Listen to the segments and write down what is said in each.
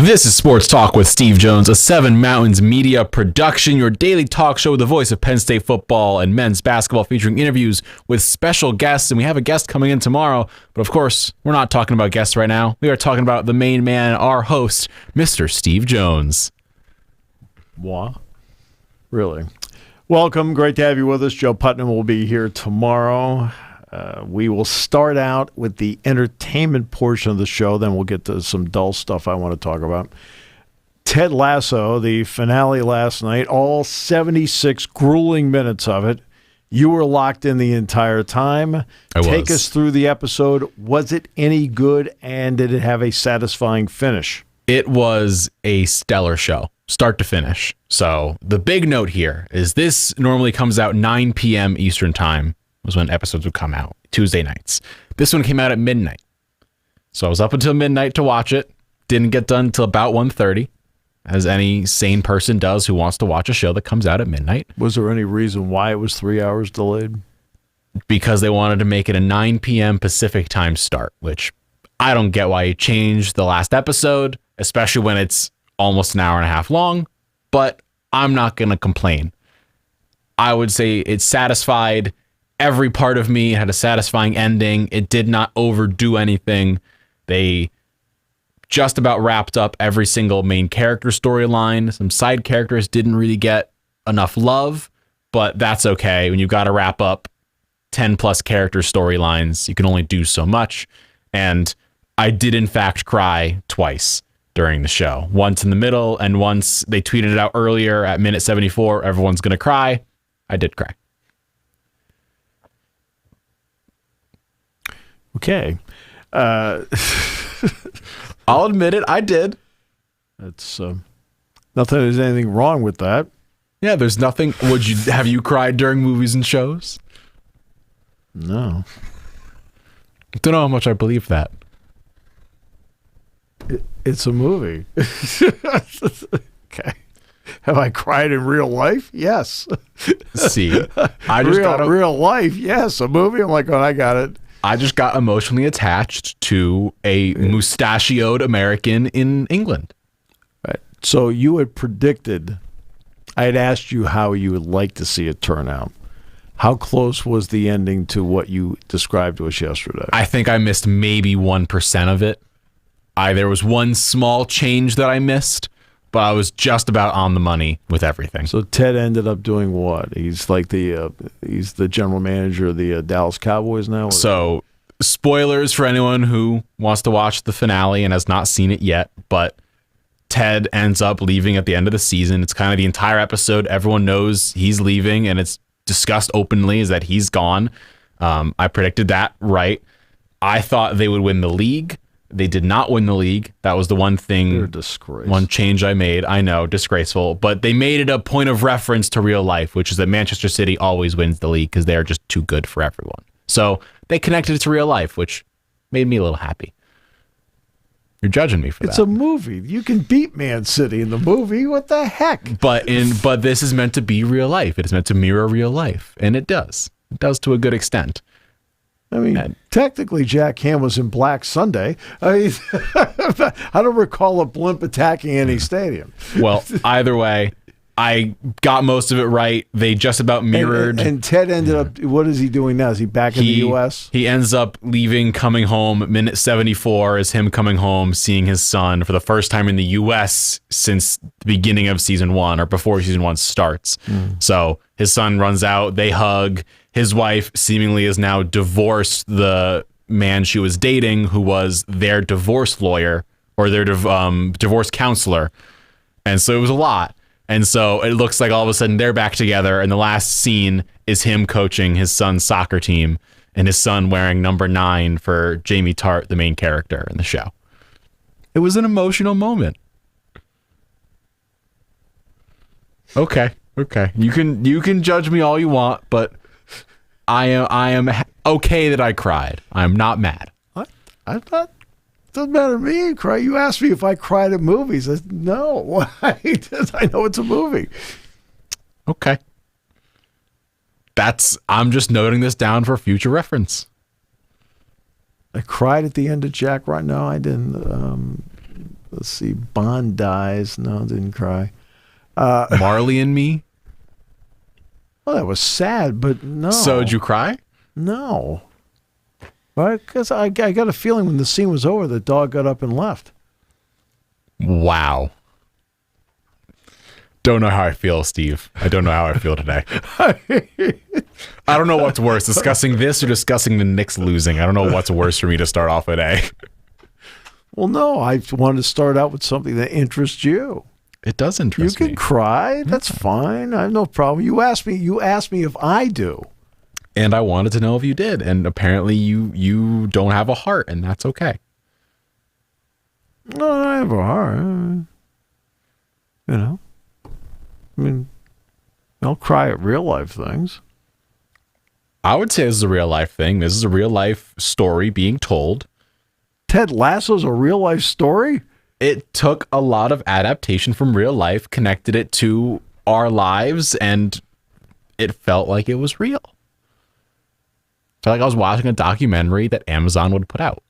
This is Sports Talk with Steve Jones, a Seven Mountains Media production, your daily talk show with the voice of Penn State football and men's basketball, featuring interviews with special guests. And we have a guest coming in tomorrow. But of course, we're not talking about guests right now. We are talking about the main man, our host, Mr. Steve Jones. Moi? Really? Welcome. Great to have you with us. Joe Putnam will be here tomorrow. We will start out with the entertainment portion of the show. Then we'll get to some dull stuff I want to talk about. Ted Lasso, the finale last night, all 76 grueling minutes of it. You were locked in the entire time. Take us through the episode. Was it any good, and did it have a satisfying finish? It was a stellar show, start to finish. So the big note here is this normally comes out 9 p.m. Eastern time. Was when episodes would come out, Tuesday nights. This one came out at midnight. So I was up until midnight to watch it. Didn't get done until about 1:30, as any sane person does who wants to watch a show that comes out at midnight. Was there any reason why it was 3 hours delayed? Because they wanted to make it a 9 p.m. Pacific time start, which I don't get why you changed the last episode, especially when it's almost an hour and a half long, but I'm not going to complain. I would say it satisfied every part of me. It had a satisfying ending. It did not overdo anything. They just about wrapped up every single main character storyline. Some side characters didn't really get enough love, but that's okay. When you've got to wrap up 10 plus character storylines, you can only do so much. And I did in fact cry twice during the show. Once in the middle, and once they tweeted it out earlier at minute 74, everyone's going to cry. I did cry. Okay. I'll admit it, I did. It's nothing. There's anything wrong with that. Yeah, there's nothing. Have you cried during movies and shows? No. Don't know how much I believe that. It's a movie. Okay. Have I cried in real life? Yes. See, I just real life. Yes, a movie. I'm like, oh, I got it. I just got emotionally attached to a mustachioed American in England. Right. So you had predicted, I had asked you how you would like to see it turn out. How close was the ending to what you described to us yesterday? I think I missed maybe 1% of it. There was one small change that I missed, but I was just about on the money with everything. So Ted ended up doing what? He's like he's the general manager of the Dallas Cowboys now? So, spoilers for anyone who wants to watch the finale and has not seen it yet, but Ted ends up leaving at the end of the season. It's kind of the entire episode. Everyone knows he's leaving, and it's discussed openly is that he's gone. I predicted that right. I thought they would win the league. They did not win the league. That was the one thing, one change I made. I know, disgraceful. But they made it a point of reference to real life, which is that Manchester City always wins the league because they're just too good for everyone. So they connected it to real life, which made me a little happy. You're judging me for that. It's a movie. You can beat Man City in the movie. What the heck? But this is meant to be real life. It is meant to mirror real life, and it does. It does to a good extent. I mean, technically, Jack Ham was in Black Sunday. I mean, I don't recall a blimp attacking any stadium. Well, either way, I got most of it right. They just about mirrored. And Ted ended up, what is he doing now? Is he back in the U.S.? He ends up leaving, coming home. Minute 74 is him coming home, seeing his son for the first time in the U.S. since the beginning of season 1, or before season 1 starts. So his son runs out. They hug. His wife seemingly is now divorced the man she was dating, who was their divorce lawyer or their divorce counselor. And so it was a lot. And so it looks like all of a sudden they're back together. And the last scene is him coaching his son's soccer team, and his son wearing number 9 for Jamie Tart, the main character in the show. It was an emotional moment. Okay. You can judge me all you want, but I am okay that I cried. I'm not mad. What? I thought it doesn't matter to me. Cry. You asked me if I cried at movies. I said, no. I know it's a movie. Okay. I'm just noting this down for future reference. I cried at the end of Jack right now. I didn't. Let's see. Bond dies. No, didn't cry. Marley and Me. Well, that was sad, but no. So did you cry? No. Right? Because I got a feeling when the scene was over, the dog got up and left. Wow. Don't know how I feel, Steve. I don't know how I feel today. I don't know what's worse, discussing this or discussing the Knicks losing. I don't know what's worse for me to start off today. Well, no, I wanted to start out with something that interests you. It does interest me. You can cry. That's fine. I have no problem. You asked me if I do. And I wanted to know if you did. And apparently you don't have a heart, and that's okay. No, I have a heart. You know. I mean, I'll cry at real life things. I would say this is a real life thing. This is a real life story being told. Ted Lasso's a real life story? It took a lot of adaptation from real life, connected it to our lives, and it felt like it was real. I felt like I was watching a documentary that Amazon would put out.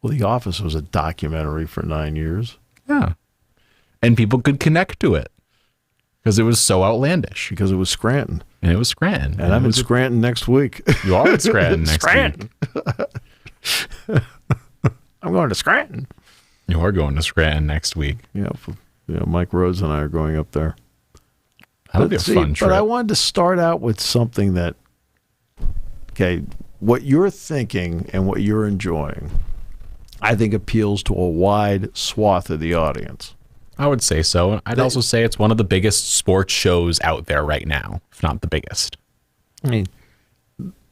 Well, The Office was a documentary for 9 years. Yeah. And people could connect to it because it was so outlandish. Because it was Scranton. And it was Scranton. And I'm in Scranton next week. You are in Scranton next Scranton. week. I'm going to Scranton. You are going to Scranton next week. Yeah, Mike Rhodes and I are going up there. That'll be a fun trip. But I wanted to start out with something that, okay, what you're thinking and what you're enjoying, I think appeals to a wide swath of the audience. I would say so. I'd also say it's one of the biggest sports shows out there right now, if not the biggest. I mean,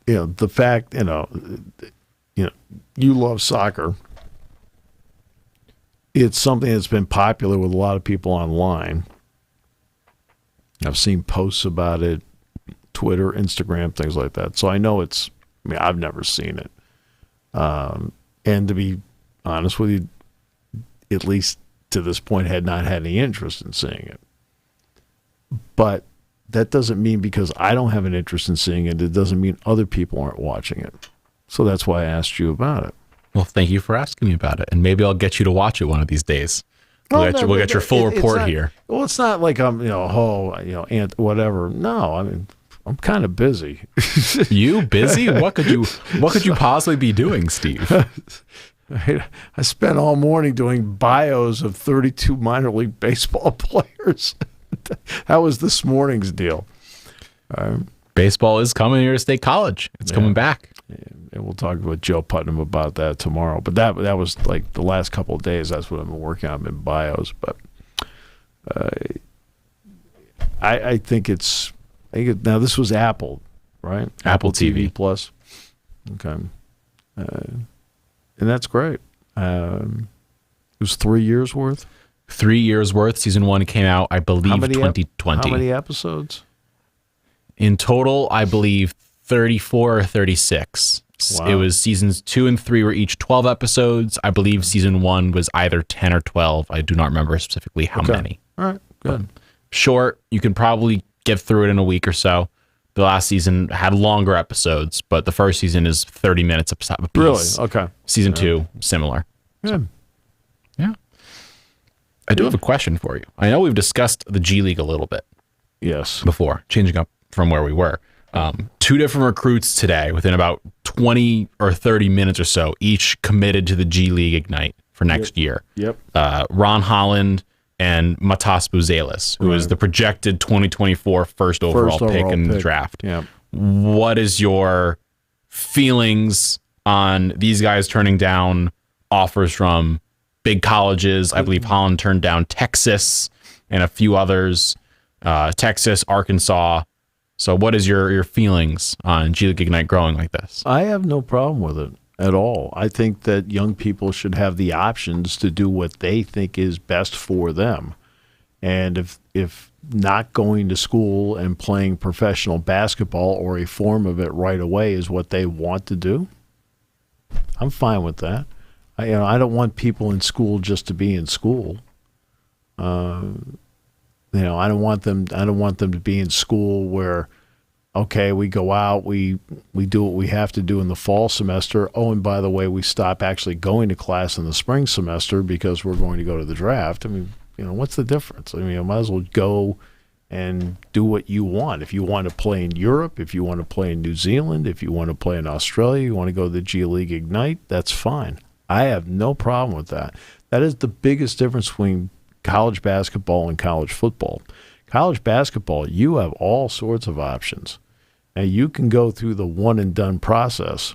the fact, you love soccer. It's something that's been popular with a lot of people online. I've seen posts about it, Twitter, Instagram, things like that. So I know I've never seen it. And to be honest with you, at least to this point, had not had any interest in seeing it. But that doesn't mean because I don't have an interest in seeing it, it doesn't mean other people aren't watching it. So that's why I asked you about it. Well, thank you for asking me about it. And maybe I'll get you to watch it one of these days. We'll get your full report here. Well, it's not like I'm, whatever. No, I mean, I'm kind of busy. You busy? What could you possibly be doing, Steve? I spent all morning doing bios of 32 minor league baseball players. That was this morning's deal. Baseball is coming here to State College. It's coming back. And we'll talk with Joe Putnam about that tomorrow. But that was like the last couple of days. That's what I've been working on in bios. But I think now this was Apple, right? Apple TV Plus. Okay. And that's great. It was 3 years worth. 3 years worth. Season 1 came out, I believe, 2020. How many episodes? In total, I believe 34 or 36. Wow. It was seasons 2 and 3 were each 12 episodes. I believe season 1 was either 10 or 12. I do not remember specifically how many. All right, good. But short. You can probably get through it in a week or so. The last season had longer episodes, but the first season is 30 minutes a piece. Really? Okay. Season 2, similar. Good. Yeah. I do have a question for you. I know we've discussed the G League a little bit. Yes. Before, changing up from where we were. 2 different recruits today, within about 20 or 30 minutes or so, each committed to the G League Ignite for next year. Yep. Ron Holland and Matas Buzelis, who is the projected 2024 first overall pick in the draft. Yep. What is your feelings on these guys turning down offers from big colleges? I believe Holland turned down Texas and a few others, Texas, Arkansas. So what is your feelings on G League Ignite growing like this? I have no problem with it at all. I think that young people should have the options to do what they think is best for them. And if not going to school and playing professional basketball or a form of it right away is what they want to do, I'm fine with that. I don't want people in school just to be in school. I don't want them to be in school where okay, we go out, we do what we have to do in the fall semester. Oh, and by the way, we stop actually going to class in the spring semester because we're going to go to the draft. I mean, what's the difference? I mean, you might as well go and do what you want. If you want to play in Europe, if you want to play in New Zealand, if you want to play in Australia, you want to go to the G League Ignite, that's fine. I have no problem with that. That is the biggest difference between college basketball and college football. College basketball, you have all sorts of options. And you can go through the one-and-done process,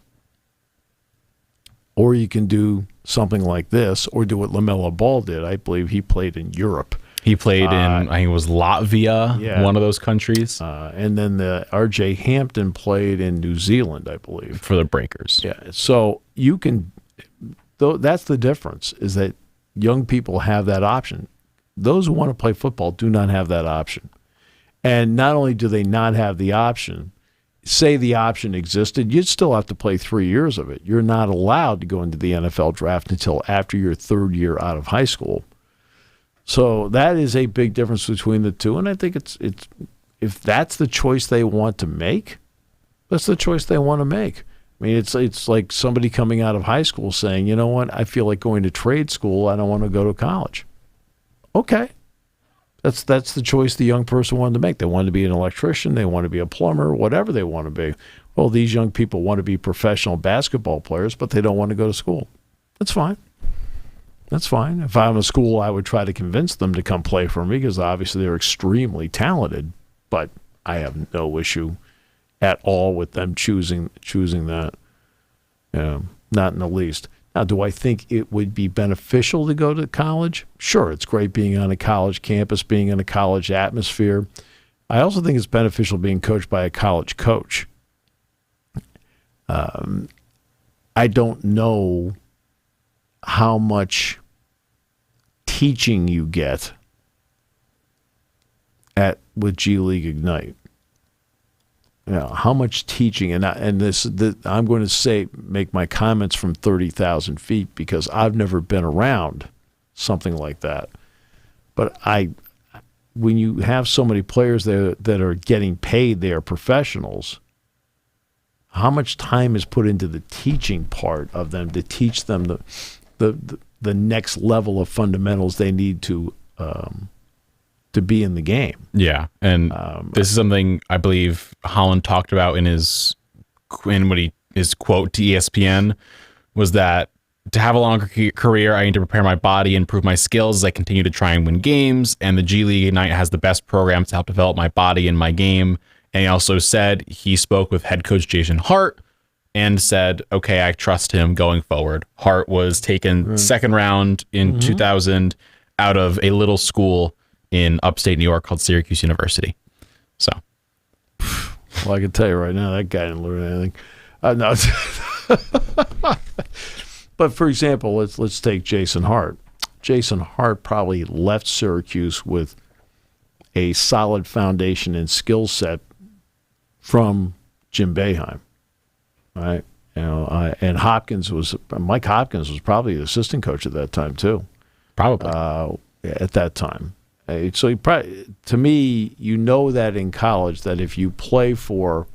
or you can do something like this, or do what LaMelo Ball did. I believe he played in Europe. He played in, I think it was Latvia, one of those countries. And then the R.J. Hampton played in New Zealand, I believe. For the Breakers. Yeah, so you can, that's the difference, is that young people have that option. Those who want to play football do not have that option. And not only do they not have the option, say the option existed, you'd still have to play 3 years of it. You're not allowed to go into the NFL draft until after your third year out of high school. So that is a big difference between the two. And I think it's if that's the choice they want to make, that's the choice they want to make. I mean, it's like somebody coming out of high school saying, you know what, I feel like going to trade school. I don't want to go to college. Okay. That's the choice the young person wanted to make. They wanted to be an electrician. They want to be a plumber, whatever they want to be. Well, these young people want to be professional basketball players, but they don't want to go to school. That's fine. That's fine. If I'm a school, I would try to convince them to come play for me because obviously they're extremely talented, but I have no issue at all with them choosing that. Not in the least. Now, do I think it would be beneficial to go to college? Sure, it's great being on a college campus, being in a college atmosphere. I also think it's beneficial being coached by a college coach. I don't know how much teaching you get with G League Ignite. How much teaching, and I'm going to make my comments from 30,000 feet because I've never been around something like that. But when you have so many players that are getting paid, they are professionals. How much time is put into the teaching part of them to teach them the next level of fundamentals they need to be in the game? Yeah, and this is something I believe Holland talked about in his quote to ESPN, was that to have a longer career, I need to prepare my body and improve my skills as I continue to try and win games. And the G League Ignite has the best programs to help develop my body and my game. And he also said he spoke with head coach Jason Hart and said, okay, I trust him going forward. Hart was taken second round in 2000 out of a little school in upstate New York called Syracuse University. So, well, I can tell you right now, that guy didn't learn anything. No. But for example, let's take Jason Hart. Jason Hart probably left Syracuse with a solid foundation and skill set from Jim Boeheim, right? And Mike Hopkins was probably the assistant coach at that time too. Probably at that time. So to me, that in college that if you play for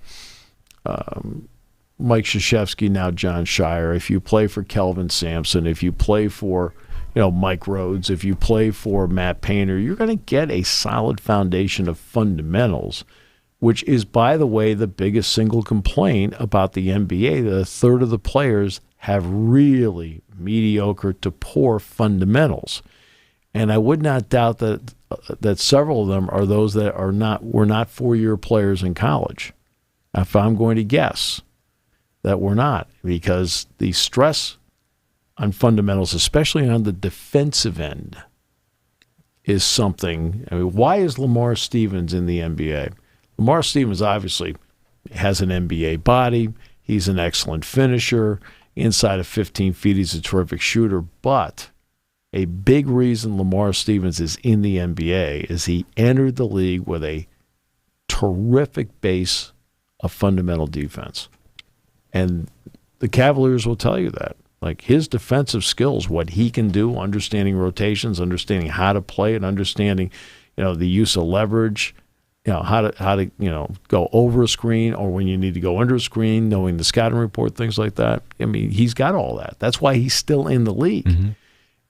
Mike Krzyzewski, now John Shire, if you play for Kelvin Sampson, if you play for Mike Rhodes, if you play for Matt Painter, you're going to get a solid foundation of fundamentals, which is, by the way, the biggest single complaint about the NBA. That a third of the players have really mediocre to poor fundamentals. And I would not doubt that several of them are those that were not 4-year players in college. If I'm going to guess that we're not, because the stress on fundamentals, especially on the defensive end, is something. I mean, why is Lamar Stevens in the NBA? Lamar Stevens obviously has an NBA body. He's an excellent finisher. Inside of 15 feet, he's a terrific shooter, but a big reason Lamar Stevens is in the NBA is he entered the league with a terrific base of fundamental defense. And the Cavaliers will tell you that. Like, his defensive skills, what he can do, understanding rotations, understanding how to play, and understanding, the use of leverage, how to go over a screen or when you need to go under a screen, knowing the scouting report, things like that. I mean, he's got all that. That's why he's still in the league. Mm-hmm.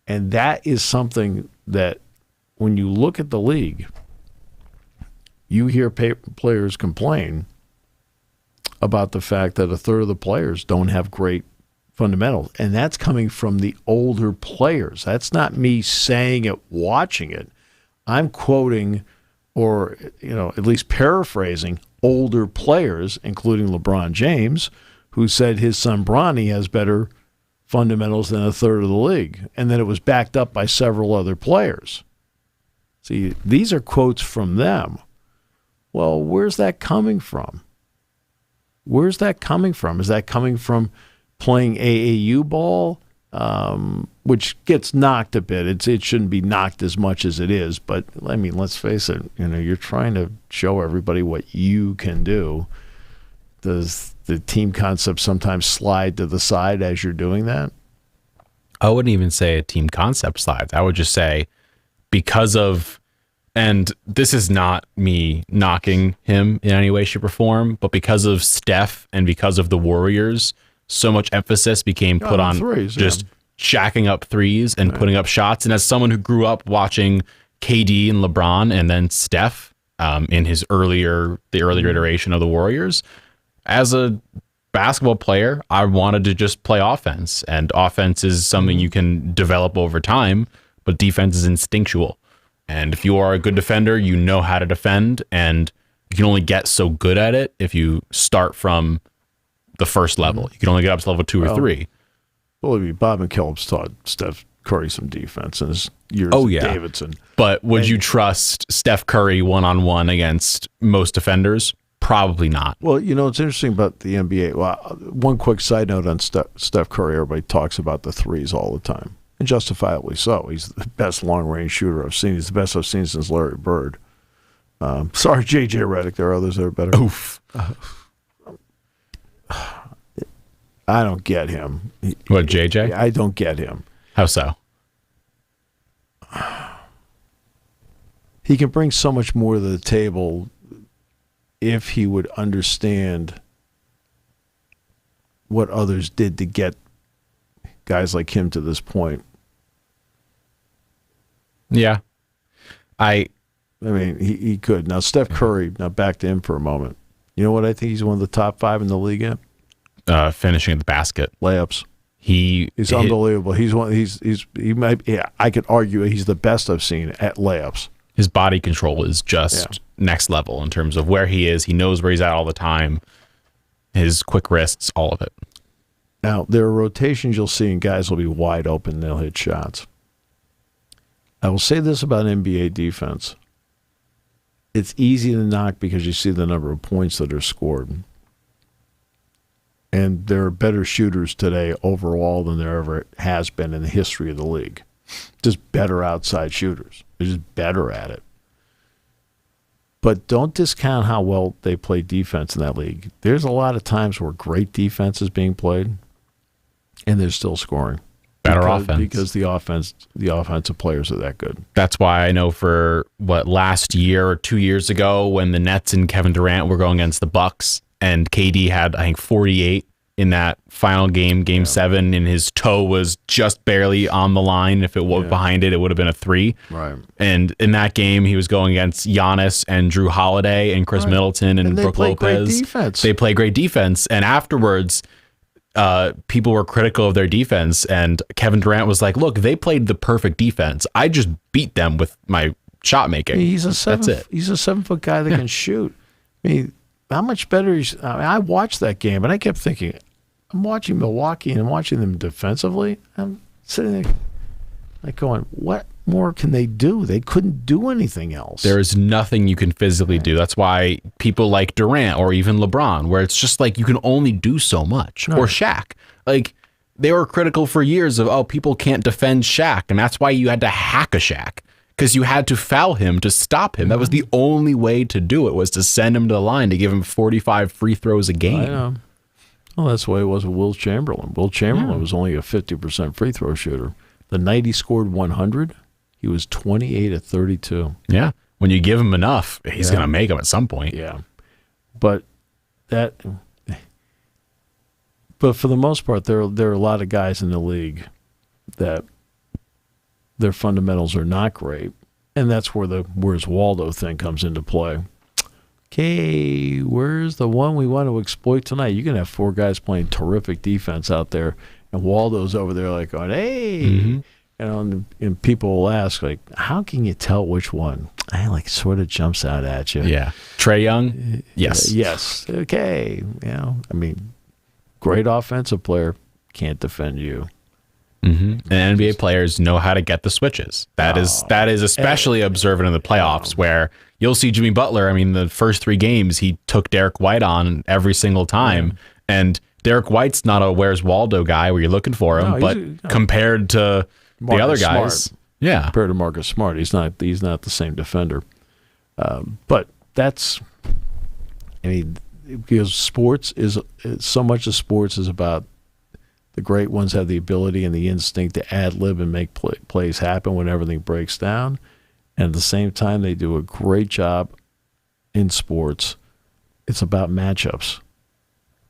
And that is something that when you look at the league, you hear players complain about the fact that a third of the players don't have great fundamentals. And that's coming from the older players. That's not me saying it, watching it. I'm quoting or at least paraphrasing older players, including LeBron James, who said his son Bronny has better fundamentals than a third of the league, and that it was backed up by several other players. See, these are quotes from them. Well, where's that coming from? Where's that coming from? Is that coming from playing AAU ball, which gets knocked a bit? It shouldn't be knocked as much as it is, but I mean, let's face it. You're trying to show everybody what you can do. Does the team concept sometimes slide to the side as you're doing that? I wouldn't even say a team concept slides. I would just say because of, and this is not me knocking him in any way, shape, or form, but because of Steph and because of the Warriors, so much emphasis became put on threes, just shacking up threes and putting up shots. And as someone who grew up watching KD and LeBron and then Steph in the earlier iteration of the Warriors, as a basketball player, I wanted to just play offense, and offense is something you can develop over time, but defense is instinctual. And if you are a good defender, you know how to defend, and you can only get so good at it if you start from the first level. You can only get up to level 2 or 3. Well, Bob McKillop's taught Steph Curry some defense in his years at Davidson. But would you trust Steph Curry one-on-one against most defenders? Probably not. Well, it's interesting about the NBA. Well, one quick side note on Steph Curry. Everybody talks about the threes all the time, and justifiably so. He's the best long-range shooter I've seen. He's the best I've seen since Larry Bird. Sorry, J.J. Redick. There are others that are better. Oof. I don't get him. What, J.J.? I don't get him. How so? He can bring so much more to the table if he would understand what others did to get guys like him to this point. Yeah. I mean, he could. Now, Steph Curry, now back to him for a moment. You know what I think he's one of the top 5 in the league at? Finishing at the basket. Layups. He's unbelievable. He might, I could argue he's the best I've seen at layups. His body control is just next level in terms of where he is. He knows where he's at all the time. His quick wrists, all of it. Now, there are rotations you'll see, and guys will be wide open and they'll hit shots. I will say this about NBA defense. It's easy to knock because you see the number of points that are scored. And there are better shooters today overall than there ever has been in the history of the league. Just better outside shooters. They're just better at it. But don't discount how well they play defense in that league. There's a lot of times where great defense is being played, and they're still scoring. Better offense. Because the offensive players are that good. That's why I know for last year or 2 years ago when the Nets and Kevin Durant were going against the Bucks, and KD had, I think, 48 in that final game 7, and his toe was just barely on the line. If it was behind it, it would have been a 3. Right. And in that game, he was going against Giannis and Drew Holiday and Chris Middleton and Brook Lopez. Great defense. They play great defense. And afterwards, people were critical of their defense, and Kevin Durant was like, look, they played the perfect defense. I just beat them with my shot making. He's a That's it. He's a 7-foot guy that can shoot. I mean, how much better I watched that game, and I kept thinking, I'm watching Milwaukee and I'm watching them defensively. I'm sitting there like going, what more can they do? They couldn't do anything else. There is nothing you can physically do. That's why people like Durant or even LeBron, where it's just like you can only do so much. Or Shaq. Like, they were critical for years of, people can't defend Shaq, and that's why you had to hack a Shaq. Because you had to foul him to stop him. That was the only way to do it, was to send him to the line to give him 45 free throws a game. I know. Well, that's the way it was with Will Chamberlain. Will Chamberlain was only a 50% free throw shooter. The night he scored 100, he was 28 of 32. Yeah. When you give him enough, he's going to make them at some point. Yeah. But for the most part, there are a lot of guys in the league that their fundamentals are not great. And that's where the where's Waldo thing comes into play. Okay, where's the one we want to exploit tonight? You can have 4 guys playing terrific defense out there, and Waldo's over there like going, hey. Mm-hmm. You know, and people will ask, like, how can you tell which one? I like sort of jumps out at you. Yeah. Trae Young? Yes. Yes. Okay. You know, I mean, great offensive player, can't defend you. Mm-hmm. And NBA players know how to get the switches. That is especially observant in the playoffs where you'll see Jimmy Butler. I mean, the first 3 games, he took Derek White on every single time. And Derek White's not a Where's Waldo guy where you're looking for him, but compared to Marcus the other guys, Smart. Yeah, compared to Marcus Smart, he's not the same defender. But that's, I mean, because sports is so much of sports is about the great ones have the ability and the instinct to ad lib and make plays happen when everything breaks down, and at the same time they do a great job in sports. It's about matchups.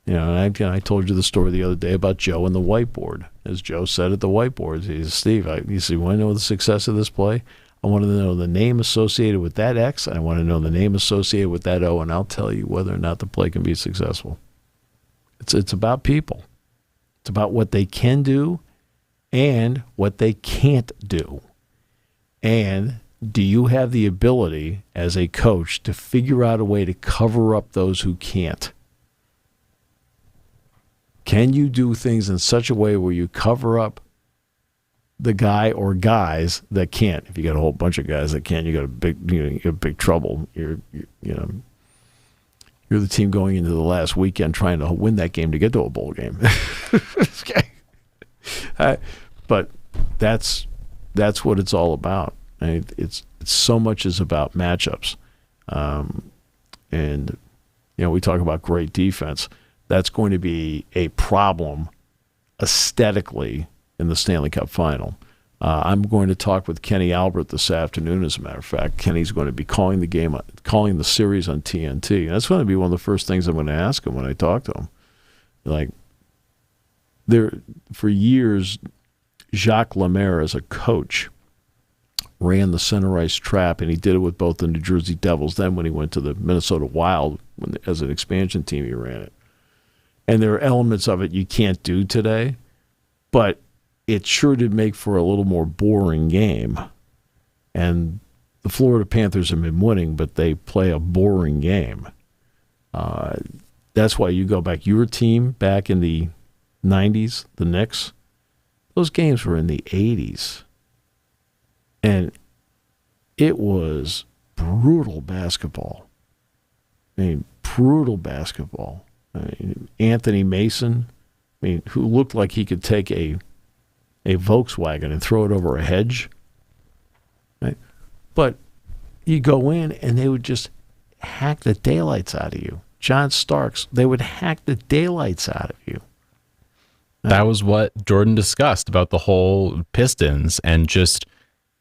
You know, and I told you the story the other day about Joe and the whiteboard. As Joe said at the whiteboard, he said, Steve, you see, want to know the success of this play? I want to know the name associated with that X, and I want to know the name associated with that O, and I'll tell you whether or not the play can be successful. It's about people. It's about what they can do and what they can't do. And do you have the ability as a coach to figure out a way to cover up those who can't? Can you do things in such a way where you cover up the guy or guys that can't? If you got a whole bunch of guys that can't, you got big trouble. You're the team going into the last weekend trying to win that game to get to a bowl game. Okay. But that's what it's all about. I mean, it's so much is about matchups. And we talk about great defense. That's going to be a problem aesthetically in the Stanley Cup Final. I'm going to talk with Kenny Albert this afternoon, as a matter of fact. Kenny's going to be calling the series on TNT. And that's going to be one of the first things I'm going to ask him when I talk to him. Like, for years, Jacques Lemaire, as a coach, ran the center ice trap, and he did it with both the New Jersey Devils. Then when he went to the Minnesota Wild, as an expansion team, he ran it. And there are elements of it you can't do today, but it sure did make for a little more boring game. And the Florida Panthers have been winning, but they play a boring game. That's why you go back. Your team back in the 90s, the Knicks, those games were in the 80s. And it was brutal basketball. I mean, brutal basketball. Anthony Mason, who looked like he could take a Volkswagen and throw it over a hedge. Right? But you go in and they would just hack the daylights out of you. John Starks, they would hack the daylights out of you. That was what Jordan discussed about the whole Pistons and just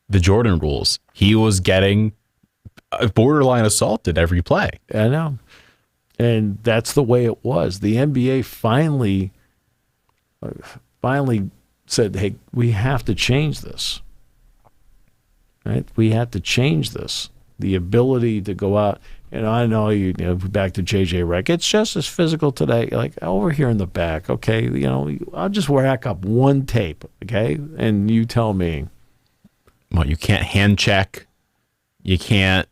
the Jordan rules. He was getting borderline assaulted every play. I know. And that's the way it was. The NBA finally said, hey, we have to change this. Right? We have to change this. The ability to go out, I know back to JJ Redick, it's just as physical today. Like over here in the back, okay, I'll just rack up one tape, okay? And you tell me. Well, you can't hand check. You can't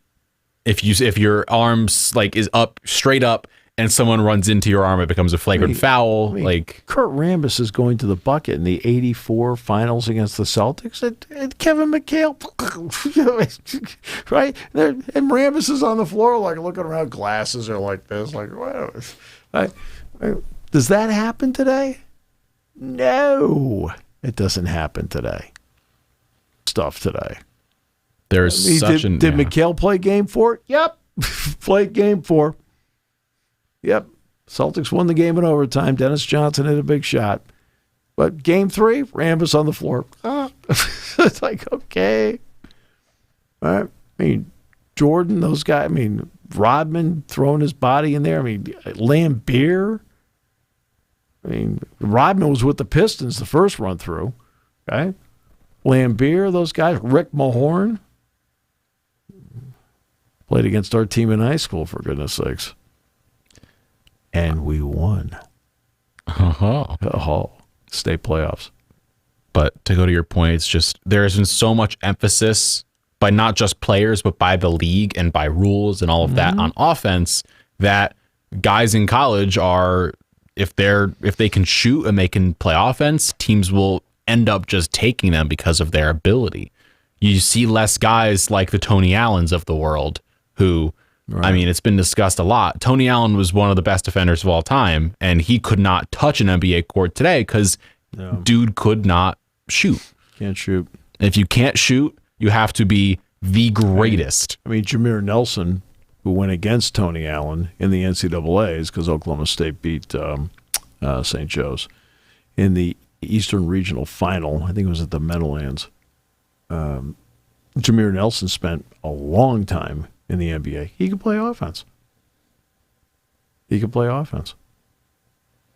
if your arms is up straight up and someone runs into your arm, it becomes a flagrant foul. Kurt Rambis is going to the bucket in the '84 finals against the Celtics, and Kevin McHale, right? And Rambis is on the floor, looking around. Glasses are like this, wow. Does that happen today? No, it doesn't happen today. Stuff today. There's did McHale play game 4? Yep. Played game 4. Yep. Celtics won the game in overtime. Dennis Johnson hit a big shot. But game 3, Rambis on the floor. It's okay. All right. Jordan, those guys. I mean, Rodman throwing his body in there. I mean, Lambeer. I mean, Rodman was with the Pistons the first run through. Okay. Lambeer, those guys. Rick Mahorn. Played against our team in high school, for goodness sakes. And we won. State playoffs. But to go to your point, it's just there has been so much emphasis by not just players, but by the league and by rules and all of that on offense, that guys in college are, if they can shoot and they can play offense, teams will end up just taking them because of their ability. You see less guys like the Tony Allens of the world who, right. I mean, it's been discussed a lot. Tony Allen was one of the best defenders of all time, and he could not touch an NBA court today because dude could not shoot. Can't shoot. If you can't shoot, you have to be the greatest. I mean, Jameer Nelson, who went against Tony Allen in the NCAAs because Oklahoma State beat St. Joe's in the Eastern Regional Final. I think it was at the Meadowlands. Jameer Nelson spent a long time in the NBA. He could play offense.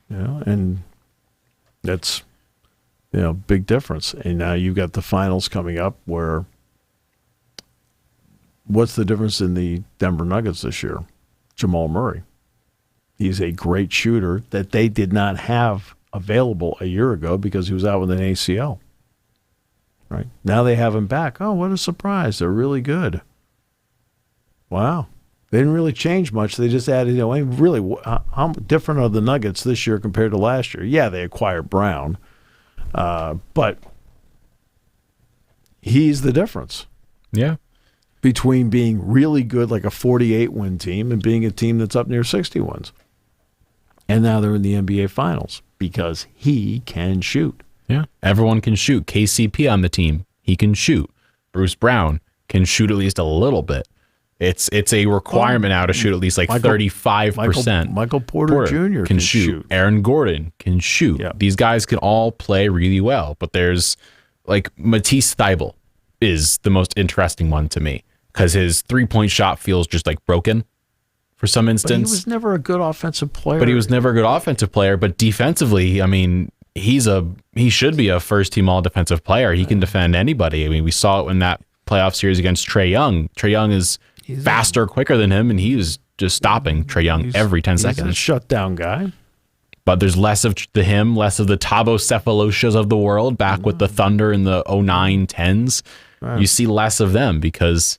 And that's, big difference. And now you've got the finals coming up where what's the difference in the Denver Nuggets this year? Jamal Murray. He's a great shooter that they did not have available a year ago because he was out with an ACL. Right? Now they have him back. Oh, what a surprise. They're really good. Wow. They didn't really change much. They just added, really, how different are the Nuggets this year compared to last year? Yeah, they acquired Brown, but he's the difference. Yeah. Between being really good, like a 48-win team, and being a team that's up near 60 wins. And now they're in the NBA Finals because he can shoot. Yeah, everyone can shoot. KCP on the team, he can shoot. Bruce Brown can shoot at least a little bit. It's a requirement now to shoot at least 35%. Michael Porter Jr. can shoot. Aaron Gordon can shoot. Yep. These guys can all play really well. But there's Matisse Thybulle is the most interesting one to me because his 3-point shot feels just broken for some instance. But he was never a good offensive player. But defensively, I mean, he should be a first-team all-defensive player. He can defend anybody. I mean, we saw it in that playoff series against Trae Young. Trae Young is faster, quicker than him, and he was just stopping Trae Young every 10 seconds. He's a shutdown guy. But there's less of him, less of the Thabo Cephalosas of the world back with the Thunder in the 09, 10s. Right. You see less of them because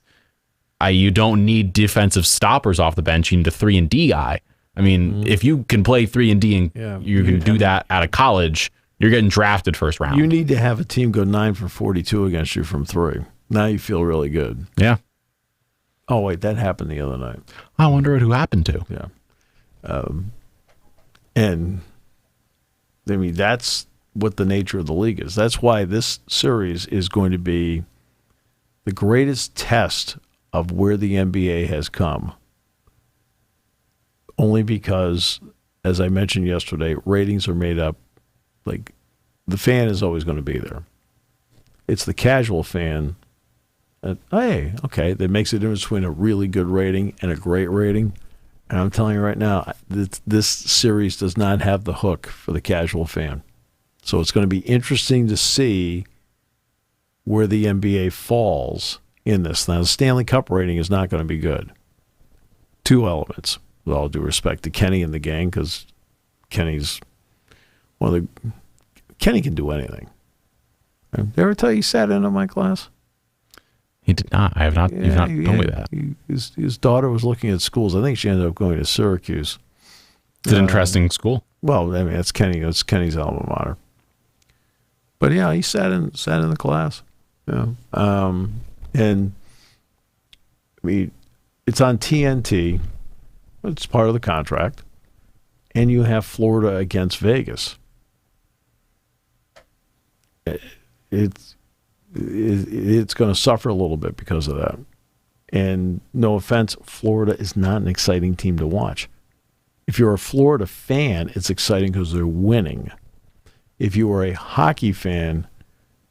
you don't need defensive stoppers off the bench. You need a 3-and-D guy. I mean, if you can play 3-and-D and you can do that out of college, you're getting drafted first round. You need to have a team go 9 for 42 against you from 3. Now you feel really good. Yeah. Oh, wait, that happened the other night. I wonder who happened to. Yeah. And, I mean, that's what the nature of the league is. That's why this series is going to be the greatest test of where the NBA has come. Only because, as I mentioned yesterday, ratings are made up. The fan is always going to be there. It's the casual fan that, that makes a difference between a really good rating and a great rating. And I'm telling you right now, this series does not have the hook for the casual fan. So it's going to be interesting to see where the NBA falls in this. Now, the Stanley Cup rating is not going to be good. 2 elements, with all due respect to Kenny and the gang, because Kenny's Kenny can do anything. Did I ever tell you he sat in on my class? He did not. I have not. You've not told me that. His daughter was looking at schools. I think she ended up going to Syracuse. It's an interesting school. Well, I mean, it's Kenny. It's Kenny's alma mater. But yeah, he sat in the class. Yeah. And I mean, it's on TNT. It's part of the contract. And you have Florida against Vegas. It's going to suffer a little bit because of that. And no offense, Florida is not an exciting team to watch. If you're a Florida fan, it's exciting because they're winning. If you are a hockey fan,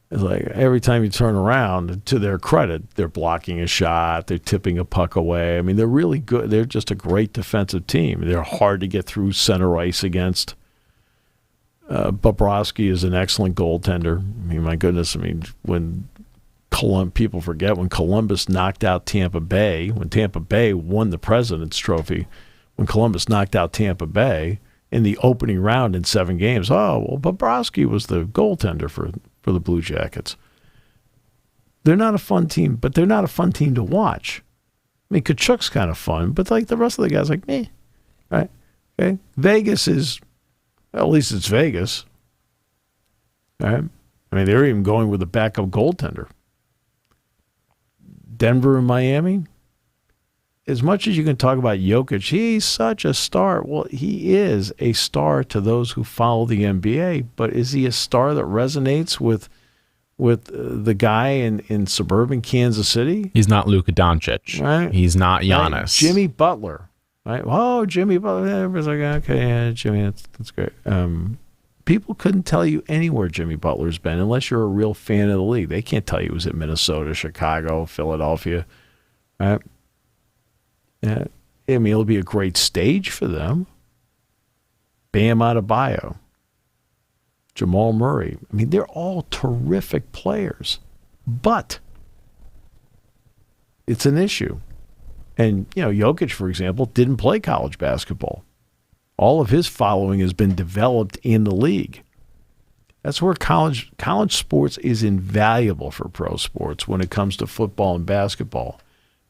It's like every time you turn around, to their credit, they're blocking a shot, they're tipping a puck away. I mean, they're really good. They're just a great defensive team. They're hard to get through center ice against. Bobrovsky is an excellent goaltender. I mean, my goodness. I mean, when people forget when Columbus knocked out Tampa Bay, when Tampa Bay won the President's Trophy, when Columbus knocked out Tampa Bay in the opening round in 7 games, Bobrovsky was the goaltender for the Blue Jackets. They're not a fun team, but they're not a fun team to watch. I mean, Kachuk's kind of fun, but like the rest of the guys, like, meh. Right? Okay? Vegas is, well, at least it's Vegas. All right? I mean, they're even going with a backup goaltender. Denver and Miami, as much as you can talk about Jokic, he's such a star. Well, he is a star to those who follow the NBA, but is he a star that resonates with the guy in suburban Kansas City? He's not Luka Doncic. Right? He's not Giannis. Right? Jimmy Butler. Right? Oh, Jimmy Butler. Everybody's like, okay, yeah, Jimmy, that's great. People couldn't tell you anywhere Jimmy Butler's been unless you're a real fan of the league. They can't tell you he was at Minnesota, Chicago, Philadelphia. Right? Yeah, I mean, it'll be a great stage for them. Bam Adebayo, Jamal Murray. I mean, they're all terrific players, but it's an issue. And, Jokic, for example, didn't play college basketball. All of his following has been developed in the league. That's where college sports is invaluable for pro sports when it comes to football and basketball.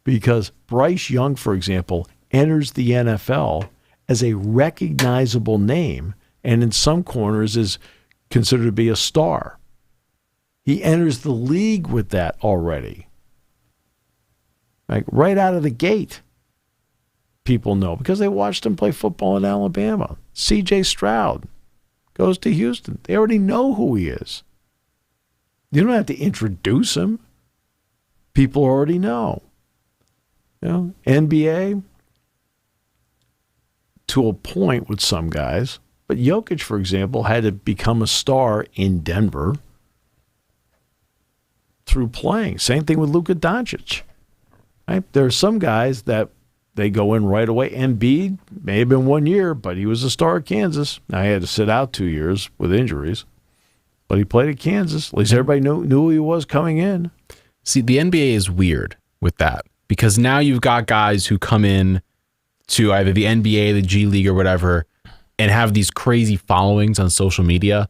Because Bryce Young, for example, enters the NFL as a recognizable name and in some corners is considered to be a star. He enters the league with that already. Like right out of the gate, people know because they watched him play football in Alabama. C.J. Stroud goes to Houston. They already know who he is. You don't have to introduce him. People already know. NBA, to a point with some guys. But Jokic, for example, had to become a star in Denver through playing. Same thing with Luka Doncic. Right? There are some guys that they go in right away. Embiid may have been 1 year, but he was a star at Kansas. Now, he had to sit out 2 years with injuries. But he played at Kansas. At least everybody knew who he was coming in. See, the NBA is weird with that. Because now you've got guys who come in to either the NBA, the G League, or whatever, and have these crazy followings on social media.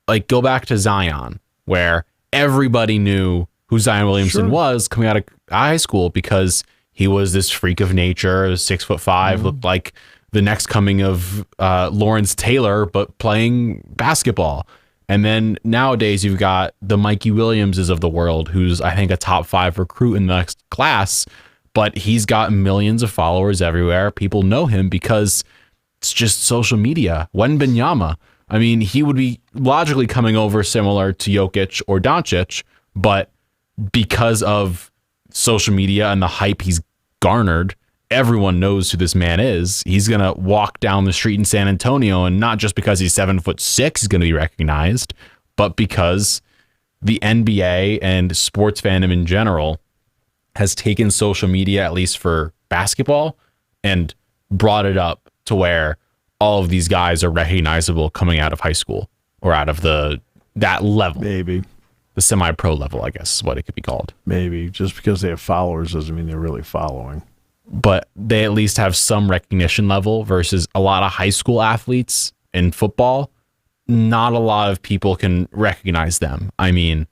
Like, go back to Zion, where everybody knew who Zion Williamson was coming out of high school because he was this freak of nature, 6'5", looked like the next coming of Lawrence Taylor, but playing basketball. And then nowadays you've got the Mikey Williamses of the world, who's I think a top 5 recruit in the next class, but he's got millions of followers everywhere. People know him because it's just social media. Wembanyama, I mean, he would be logically coming over similar to Jokic or Doncic, but because of social media and the hype he's garnered, everyone knows who this man is. He's going to walk down the street in San Antonio, and not just because he's 7'6", he's going to be recognized, but because the NBA and sports fandom in general has taken social media, at least for basketball, and brought it up to where all of these guys are recognizable coming out of high school or out of that level. Maybe. The semi-pro level, I guess is what it could be called. Maybe. Just because they have followers doesn't mean they're really following. But they at least have some recognition level versus a lot of high school athletes in football. Not a lot of people can recognize them. I mean,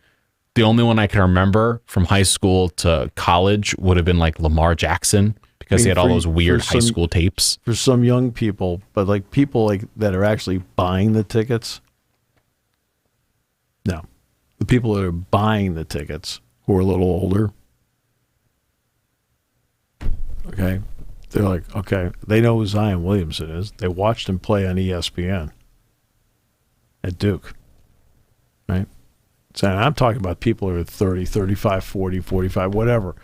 the only one I can remember from high school to college would have been like Lamar Jackson because he had all those weird high school tapes. For some young people, but like people like that are actually buying the tickets. No. The people that are buying the tickets who are a little older. Okay. They're like, okay, they know who Zion Williamson is. They watched him play on ESPN at Duke. Right? So I'm talking about people who are 30, 35, 40, 45, whatever.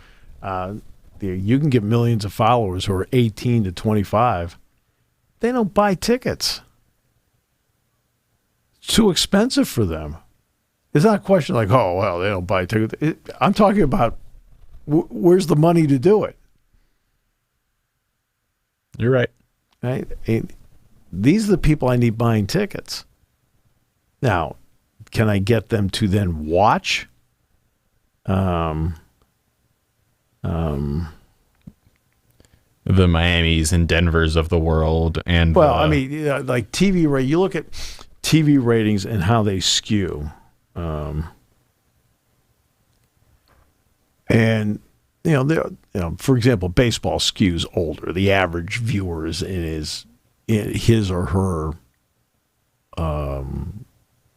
You can get millions of followers who are 18 to 25. They don't buy tickets. It's too expensive for them. It's not a question like, oh, well, they don't buy tickets. I'm talking about where's the money to do it? You're right. Right? These are the people I need buying tickets. Now, can I get them to then watch? The Miamis and Denvers of the world. And well, I mean, like TV rate. You look at TV ratings and how they skew. And for example, baseball skews older. The average viewer is in his or her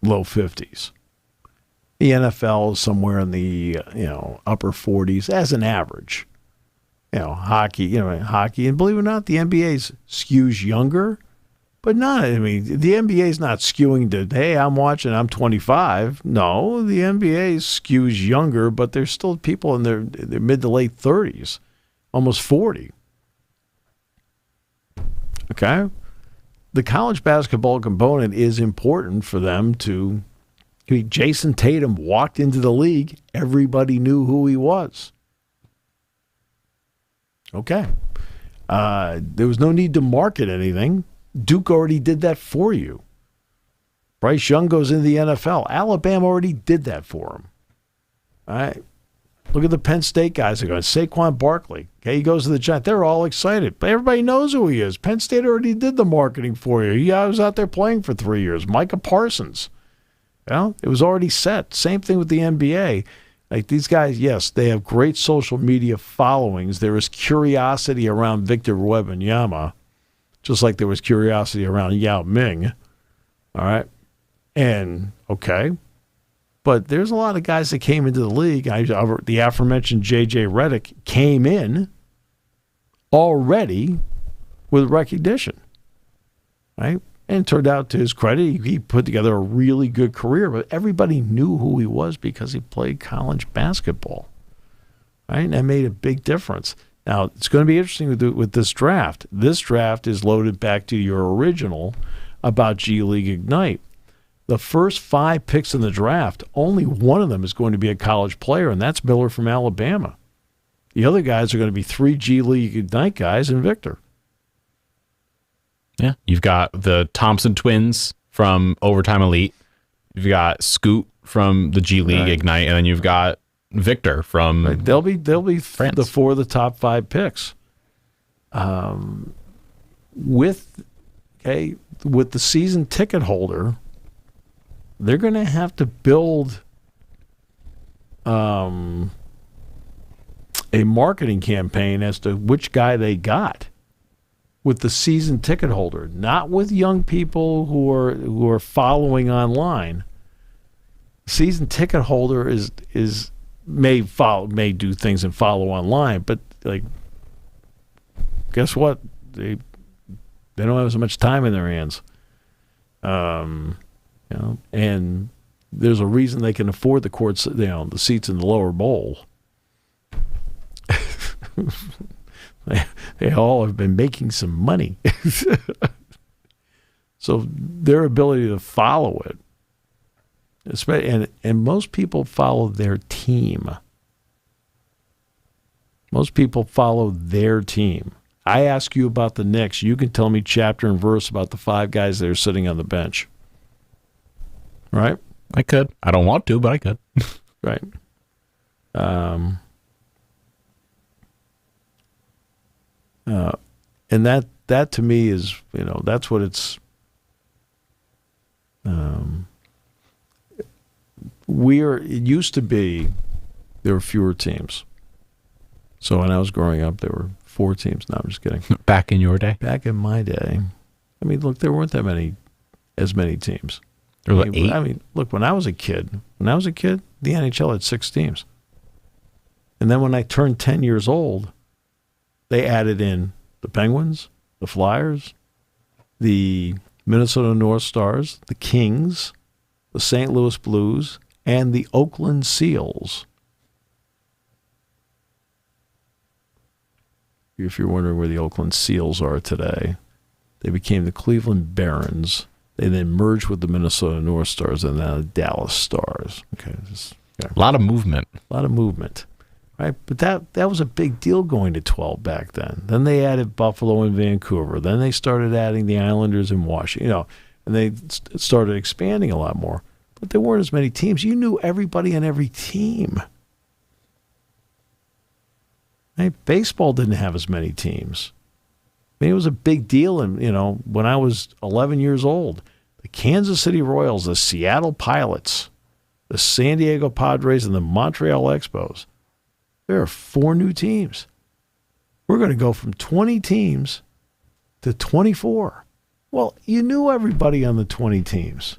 low 50s. The NFL is somewhere in the upper 40s as an average. Hockey, and believe it or not, the NBA skews younger, but not. I mean, the NBA is not skewing to, hey, I'm 25. No, the NBA skews younger, but there's still people in their mid to late 30s, almost 40. Okay? The college basketball component is important for them to. Jason Tatum walked into the league, everybody knew who he was. Okay. There was no need to market anything. Duke already did that for you. Bryce Young goes into the NFL. Alabama already did that for him. All right. Look at the Penn State guys. They're going, Saquon Barkley. Okay, he goes to the Giants. They're all excited. But everybody knows who he is. Penn State already did the marketing for you. He was out there playing for 3 years. Micah Parsons. Well, it was already set. Same thing with the NBA. Like these guys, yes, they have great social media followings. There is curiosity around Victor Wembanyama, just like there was curiosity around Yao Ming. All right. And, okay. But there's a lot of guys that came into the league. The aforementioned J.J. Redick came in already with recognition. Right? And it turned out, to his credit, he put together a really good career, but everybody knew who he was because he played college basketball, right? And that made a big difference. Now, it's going to be interesting with this draft. This draft is loaded back to your original about G League Ignite. The first 5 picks in the draft, only one of them is going to be a college player, and that's Miller from Alabama. The other guys are going to be 3 G League Ignite guys and Victor. Yeah, you've got the Thompson twins from Overtime Elite. You've got Scoot from the G League Ignite, and then you've got Victor from. Right. They'll be France. The 4 of the top 5 picks. With the season ticket holder, they're going to have to build a marketing campaign as to which guy they got. With the season ticket holder, not with young people who are following online. Season ticket holder may do things and follow online, but like, guess what? They don't have as much time in their hands. And there's a reason they can afford the courts, the seats in the lower bowl. They all have been making some money. So their ability to follow it, and most people follow their team. Most people follow their team. I ask you about the Knicks. You can tell me chapter and verse about the 5 guys that are sitting on the bench. Right? I could. I don't want to, but I could. Right. And that to me is, that's what it's. It used to be there were fewer teams. So when I was growing up, there were 4 teams. No, I'm just kidding. Back in your day? Back in my day. I mean, look, there weren't as many teams. There were 8? I mean, look, when I was a kid, the NHL had 6 teams. And then when I turned 10 years old, they added in the Penguins, the Flyers, the Minnesota North Stars, the Kings, the St. Louis Blues, and the Oakland Seals. If you're wondering where the Oakland Seals are today, they became the Cleveland Barons. They then merged with the Minnesota North Stars and now the Dallas Stars. Okay, A lot of movement. a lot of movement, right? But that was a big deal going to 12 back then. Then they added Buffalo and Vancouver. Then they started adding the Islanders and Washington, and they started expanding a lot more. But there weren't as many teams. You knew everybody on every team. Right? Baseball didn't have as many teams. I mean, it was a big deal. And, when I was 11 years old, the Kansas City Royals, the Seattle Pilots, the San Diego Padres, and the Montreal Expos, there are 4 new teams. We're going to go from 20 teams to 24. Well, you knew everybody on the 20 teams.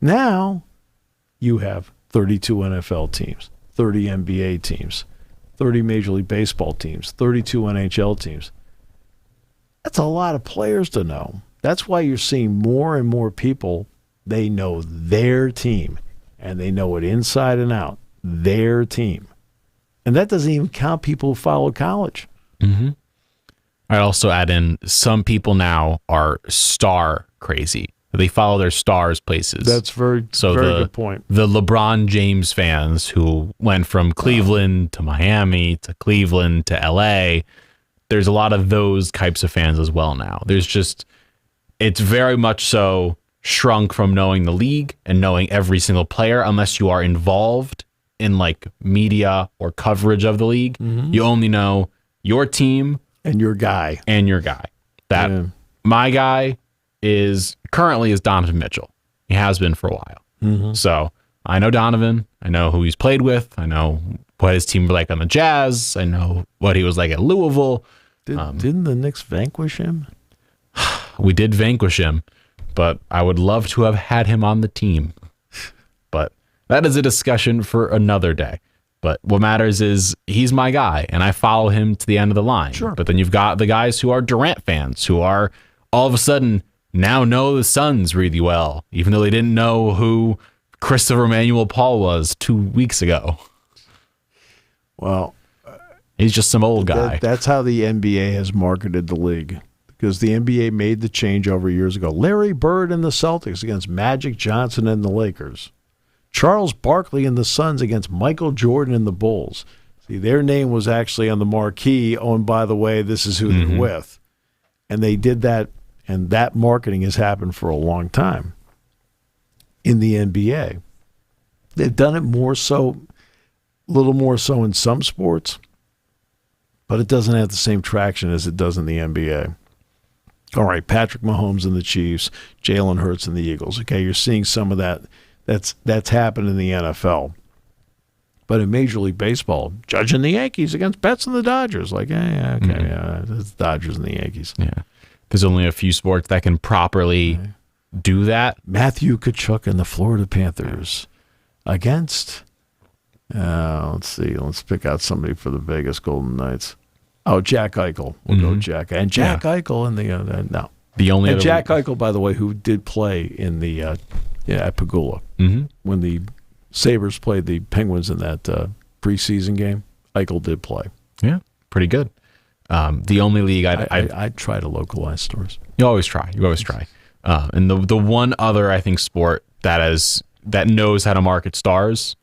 Now, you have 32 NFL teams, 30 NBA teams, 30 Major League Baseball teams, 32 NHL teams. That's a lot of players to know. That's why you're seeing more and more people, they know their team, and they know it inside and out, their team. And that doesn't even count people who follow college. Mm-hmm. I'd also add in some people now are star crazy. They follow their stars places. That's very good point. The LeBron James fans who went from Cleveland to Miami to Cleveland to LA, there's a lot of those types of fans as well now. It's very much so shrunk from knowing the league and knowing every single player unless you are involved in like media or coverage of the league. Mm-hmm. You only know your team and your guy. My guy is currently Donovan Mitchell. He has been for a while. Mm-hmm. So I know Donovan. I know who he's played with. I know what his team were like on the Jazz. I know what he was like at Louisville. Didn't the Knicks vanquish him? We did vanquish him, but I would love to have had him on the team. But that is a discussion for another day. But what matters is he's my guy, and I follow him to the end of the line. Sure. But then you've got the guys who are Durant fans, who are all of a sudden now know the Suns really well, even though they didn't know who Christopher Emmanuel Paul was 2 weeks ago. Well, he's just some old guy. That's how the NBA has marketed the league, because the NBA made the change over years ago. Larry Bird and the Celtics against Magic Johnson and the Lakers. Charles Barkley and the Suns against Michael Jordan and the Bulls. See, their name was actually on the marquee. Oh, and by the way, this is who they're with. And they did that, and that marketing has happened for a long time in the NBA. They've done it a little more so in some sports, but it doesn't have the same traction as it does in the NBA. All right, Patrick Mahomes and the Chiefs, Jalen Hurts and the Eagles. Okay, you're seeing some of that. That's happened in the NFL. But in Major League Baseball, judging the Yankees against Mets and the Dodgers. Like, it's the Dodgers and the Yankees. Yeah. There's only a few sports that can properly do that. Matthew Tkachuk and the Florida Panthers against, let's see, let's pick out somebody for the Vegas Golden Knights. Oh, Jack Eichel. We'll go Jack. And Jack Eichel in the, no. Jack Eichel, by the way, who did play in the, at Pagula. Mm-hmm. When the Sabres played the Penguins in that preseason game, Eichel did play. Yeah, pretty good. The only league I'd try to localize stores. You always try. And the one other, I think, sport that knows how to market stars,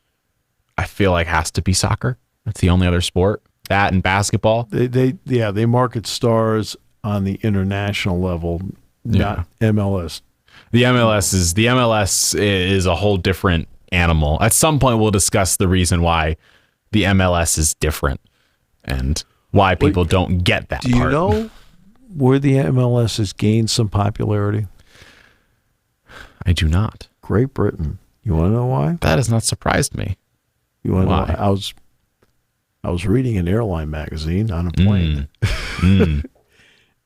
I feel like has to be soccer. That's the only other sport. That and basketball. They market stars on the international level, not MLS. The MLS is a whole different animal. At some point, we'll discuss the reason why the MLS is different and why people don't get that part. Do you know where the MLS has gained some popularity? I do not. Great Britain. You want to know why? That has not surprised me. You want to know why? I was reading an airline magazine on a plane, and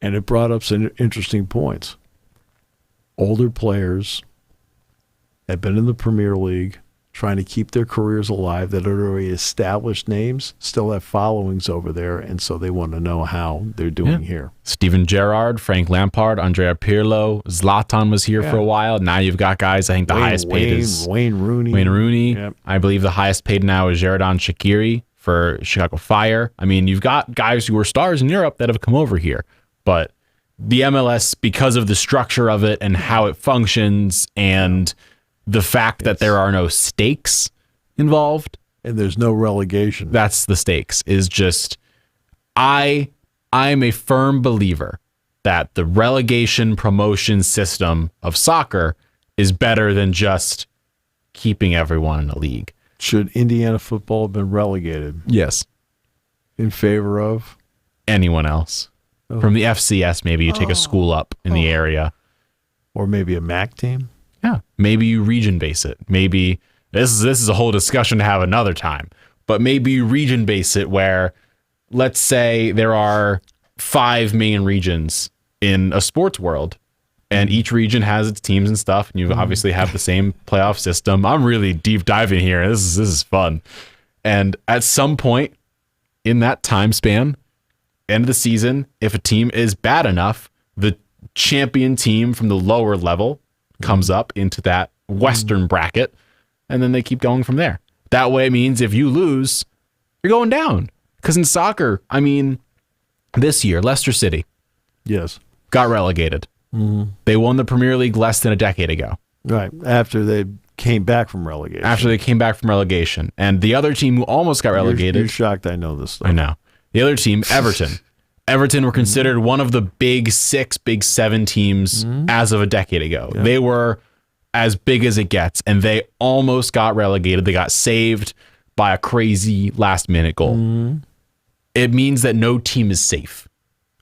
it brought up some interesting points. Older players have been in the Premier League trying to keep their careers alive that are already established names, still have followings over there, and so they want to know how they're doing here. Steven Gerrard, Frank Lampard, Andrea Pirlo, Zlatan was here for a while. Now you've got guys, I think the highest paid is Wayne Rooney. Wayne Rooney. Yep. I believe the highest paid now is Xherdan Shaqiri for Chicago Fire. I mean, you've got guys who were stars in Europe that have come over here, but the MLS, because of the structure of it and how it functions and the fact that there are no stakes involved. And there's no relegation. That's the stakes, is just, I'm a firm believer that the relegation promotion system of soccer is better than just keeping everyone in a league. Should Indiana football have been relegated? Yes. In favor of? Anyone else. Oh. From the FCS, maybe you take a school up in the area. Or maybe a MAC team? Yeah. Maybe you region base it. Maybe this is a whole discussion to have another time. But maybe you region base it where, let's say there are 5 main regions in a sports world, and each region has its teams and stuff, and you obviously have the same playoff system. I'm really deep diving here. This is fun. And at some point in that time span, end of the season, if a team is bad enough, the champion team from the lower level comes up into that Western bracket, and then they keep going from there. That way it means if you lose, you're going down. Because in soccer, I mean, this year, Leicester City got relegated. They won the Premier League less than a decade ago. Right, after they came back from relegation. And the other team who almost got relegated... You're shocked I know this stuff. I know. The other team, Everton. Everton were considered one of the big 6, big 7 teams as of a decade ago. Yeah. They were as big as it gets, and they almost got relegated. They got saved by a crazy last-minute goal. It means that no team is safe.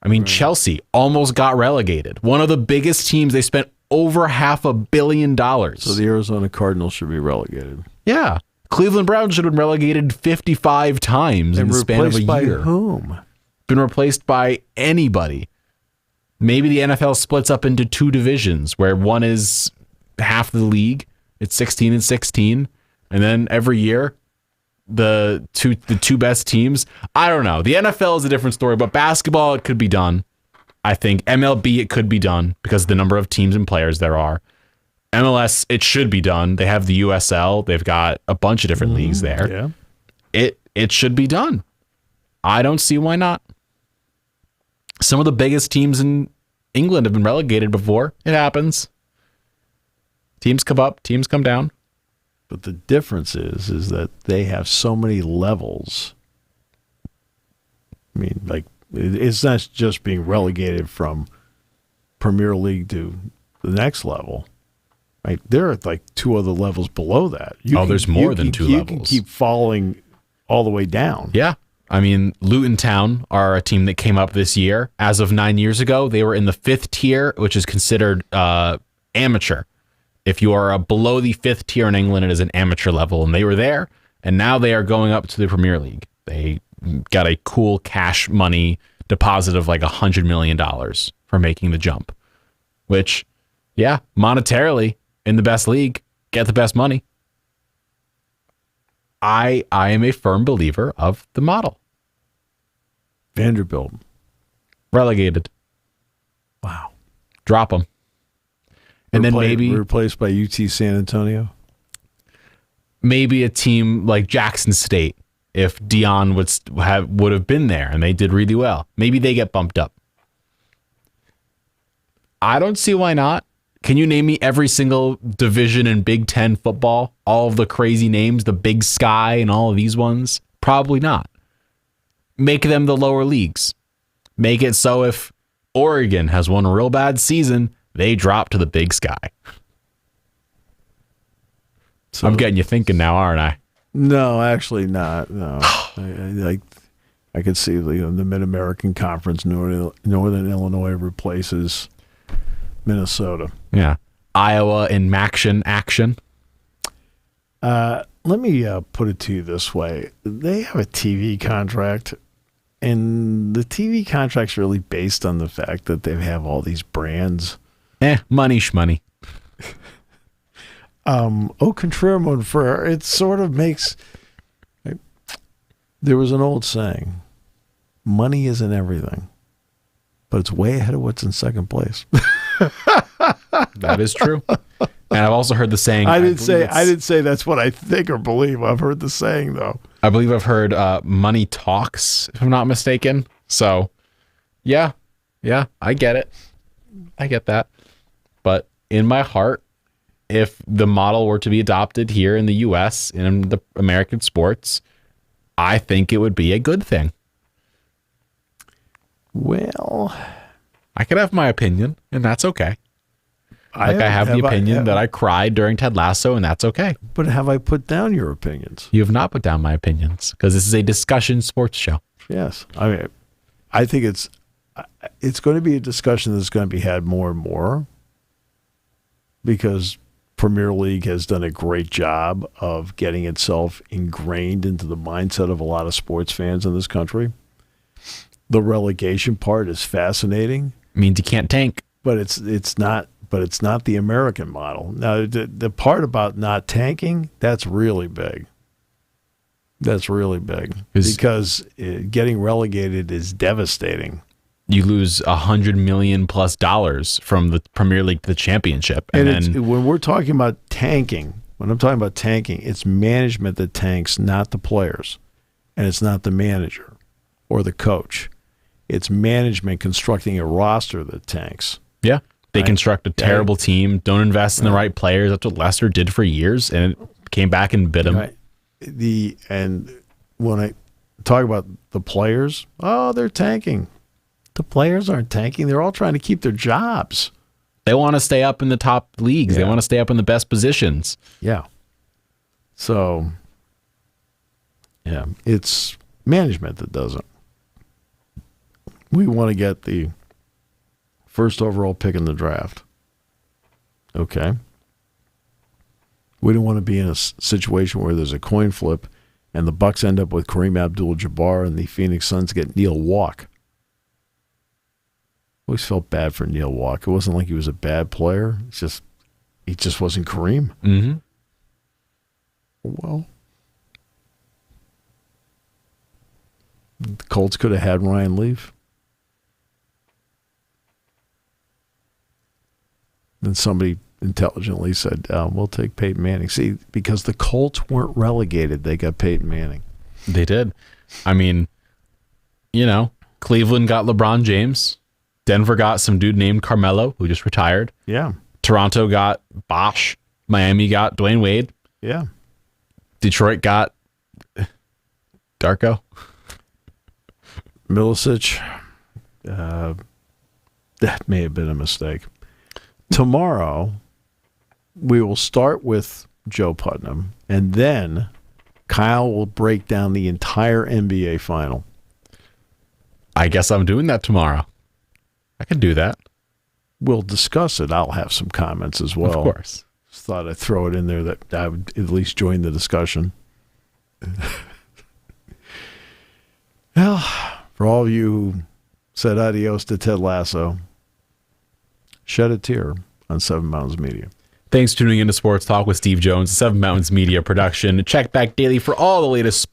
I mean, Chelsea almost got relegated. One of the biggest teams, they spent over $500 million. So the Arizona Cardinals should be relegated. Yeah. Cleveland Browns should have been relegated 55 times in the span of a year. Replaced by whom? Been replaced by anybody. Maybe the NFL splits up into 2 divisions where one is half the league. It's 16 and 16. And then every year, the two best teams. I don't know. The NFL is a different story, but basketball, it could be done. I think MLB, it could be done because of the number of teams and players there are. MLS, it should be done. They have the USL. They've got a bunch of different leagues there. Yeah. It should be done. I don't see why not. Some of the biggest teams in England have been relegated before. It happens. Teams come up, teams come down. But the difference is that they have so many levels. I mean, like, it's not just being relegated from Premier League to the next level. Right? There are like 2 other levels below that. There's more than 2 levels. You can keep falling all the way down. Yeah. I mean, Luton Town are a team that came up this year. As of 9 years ago, they were in the 5th tier, which is considered amateur. If you are below the 5th tier in England, it is an amateur level, and they were there, and now they are going up to the Premier League. They got a cool cash money deposit of like $100 million for making the jump, which, yeah, monetarily, in the best league, get the best money. I am a firm believer of the model. Vanderbilt. Relegated. Wow. Drop them. And then maybe replaced by UT San Antonio. Maybe a team like Jackson State, if Dion would have been there and they did really well, maybe they get bumped up. I don't see why not. Can you name me every single division in Big Ten football? All of the crazy names, the Big Sky and all of these ones? Probably not. Make them the lower leagues. Make it so if Oregon has one real bad season, they drop to the Big Sky. So, I'm getting you thinking now, aren't I? No, actually not. No, I could see the Mid-American Conference, Northern Illinois replaces Minnesota. Yeah, Iowa in action. Let me put it to you this way: they have a TV contract, and the TV contract's really based on the fact that they have all these brands. Money shmoney. Au contraire, mon frere, it sort of makes... There was an old saying, money isn't everything, but it's way ahead of what's in second place. That is true. And I've also heard the saying... I didn't say that's what I think or believe. I've heard the saying, though. I believe I've heard money talks, if I'm not mistaken. So, yeah, Yeah, I get it. I get that. But in my heart, if the model were to be adopted here in the U.S., in the American sports, I think it would be a good thing. Well, I could have my opinion, and that's okay. I have the opinion that I cried during Ted Lasso, and that's okay. But have I put down your opinions? You have not put down my opinions, because this is a discussion sports show. Yes. I mean, I think it's going to be a discussion that's going to be had more and more, because Premier League has done a great job of getting itself ingrained into the mindset of a lot of sports fans in this country. The relegation part is fascinating. It means you can't tank. But it's not the American model. Now, the part about not tanking, that's really big. That's really big, because getting relegated is devastating. You lose $100 million plus from the Premier League to the championship. And then when we're talking about tanking, when I'm talking about tanking, it's management that tanks, not the players. And it's not the manager or the coach. It's management constructing a roster that tanks. Yeah. They construct a terrible team, don't invest in the right players. That's what Leicester did for years, and it came back and bit them. Right. And when I talk about the players, they're tanking. The players aren't tanking. They're all trying to keep their jobs. They want to stay up in the top leagues. They want to stay up in the best positions. Yeah. So, yeah, it's management that does it. We want to get the first overall pick in the draft. Okay. We don't want to be in a situation where there's a coin flip and the Bucks end up with Kareem Abdul-Jabbar and the Phoenix Suns get Neil Walk. Always felt bad for Neil Walk. It wasn't like he was a bad player. He just wasn't Kareem. Mm-hmm. Well, the Colts could have had Ryan Leaf. Then somebody intelligently said, we'll take Peyton Manning. See, because the Colts weren't relegated, they got Peyton Manning. They did. I mean, Cleveland got LeBron James. Denver got some dude named Carmelo, who just retired. Yeah. Toronto got Bosh. Miami got Dwayne Wade. Yeah. Detroit got Darko. Milicic. That may have been a mistake. Tomorrow, we will start with Joe Putnam, and then Kyle will break down the entire NBA final. I guess I'm doing that tomorrow. I can do that. We'll discuss it. I'll have some comments as well. Of course. Just thought I'd throw it in there that I would at least join the discussion. Well, for all of you who said adios to Ted Lasso, shed a tear on Seven Mountains Media. Thanks for tuning into Sports Talk with Steve Jones, Seven Mountains Media production. Check back daily for all the latest sports